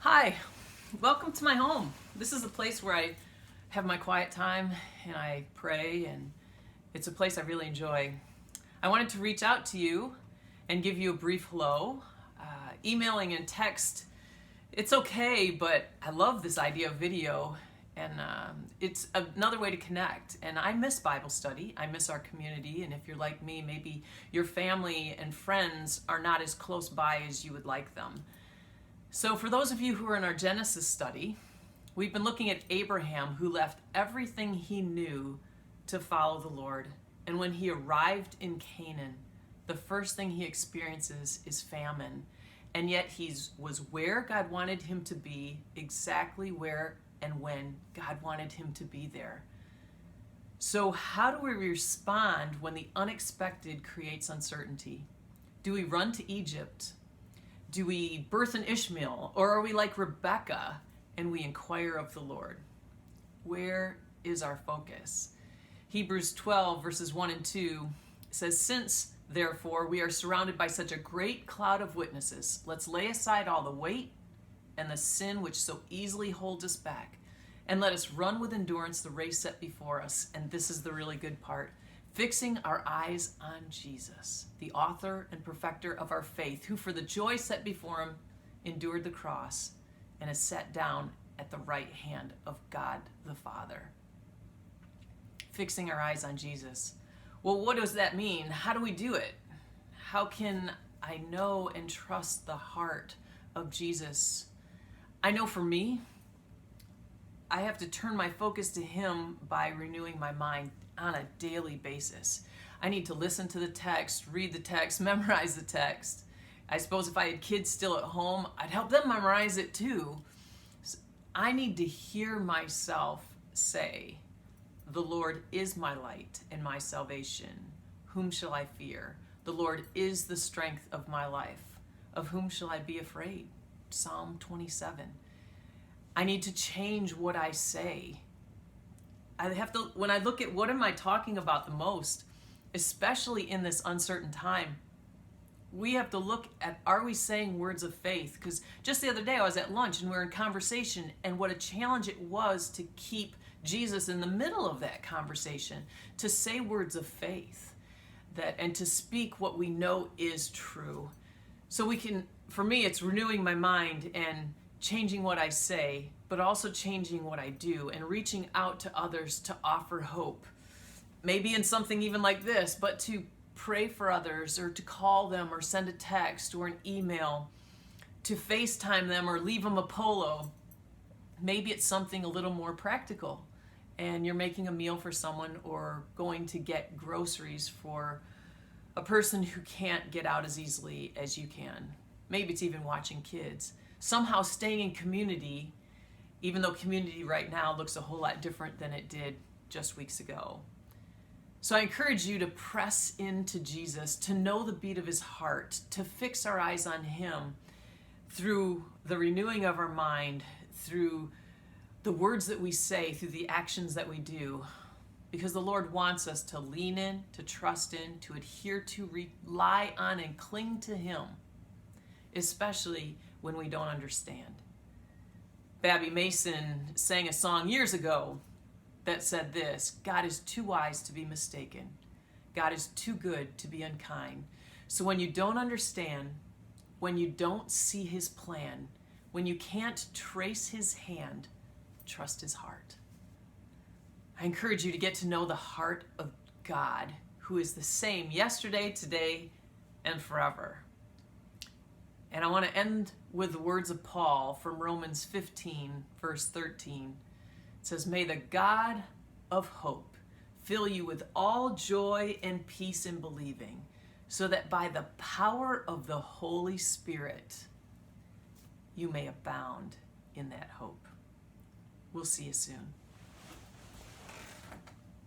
Hi, welcome to my home. This is a place where I have my quiet time and I pray, and it's a place I really enjoy. I wanted to reach out to you and give you a brief hello. Emailing and text, it's okay, but I love this idea of video, and it's another way to connect. And I miss Bible study, I miss our community, and if you're like me, maybe your family and friends are not as close by as you would like them. So for those of you who are in our Genesis study, we've been looking at Abraham, who left everything he knew to follow the Lord. And when he arrived in Canaan, the first thing he experiences is famine. And yet he was where God wanted him to be, exactly where and when God wanted him to be there. So how do we respond when the unexpected creates uncertainty? Do we run to Egypt? Do we birth an Ishmael? Or are we like Rebecca and we inquire of the Lord? Where is our focus? Hebrews 12 verses 1 and 2 says, "Since, therefore, we are surrounded by such a great cloud of witnesses, let's lay aside all the weight and the sin which so easily holds us back, and let us run with endurance the race set before us." And this is the really good part. Fixing our eyes on Jesus, the author and perfecter of our faith, who for the joy set before him endured the cross and is set down at the right hand of God the Father. Fixing our eyes on Jesus. Well, what does that mean? How do we do it? How can I know and trust the heart of Jesus? I know for me, I have to turn my focus to him by renewing my mind on a daily basis. I need to listen to the text, read the text, memorize the text. I suppose if I had kids still at home, I'd help them memorize it too. I need to hear myself say, "The Lord is my light and my salvation. Whom shall I fear? The Lord is the strength of my life. Of whom shall I be afraid?" Psalm 27. I need to change what I say. I have to, when I look at what am I talking about the most, especially in this uncertain time, we have to look at, are we saying words of faith? Because just the other day I was at lunch and we were in conversation, and what a challenge it was to keep Jesus in the middle of that conversation, to say words of faith, that and to speak what we know is true. So we can, for me, it's renewing my mind and changing what I say, but also changing what I do and reaching out to others to offer hope. Maybe in something even like this, but to pray for others, or to call them, or send a text or an email, to FaceTime them or leave them a polo. Maybe it's something a little more practical, and you're making a meal for someone or going to get groceries for a person who can't get out as easily as you can. Maybe it's even watching kids. Somehow staying in community, even though community right now looks a whole lot different than it did just weeks ago. So I encourage you to press into Jesus, to know the beat of his heart, to fix our eyes on him through the renewing of our mind, through the words that we say, through the actions that we do. Because the Lord wants us to lean in, to trust in, to adhere to, rely on, and cling to him, especially when we don't understand. Babby Mason sang a song years ago that said this: "God is too wise to be mistaken. God is too good to be unkind." So when you don't understand, when you don't see his plan, when you can't trace his hand, trust his heart. I encourage you to get to know the heart of God, who is the same yesterday, today, and forever. And I want to end with the words of Paul from Romans 15, verse 13. It says, "May the God of hope fill you with all joy and peace in believing, so that by the power of the Holy Spirit you may abound in that hope." We'll see you soon.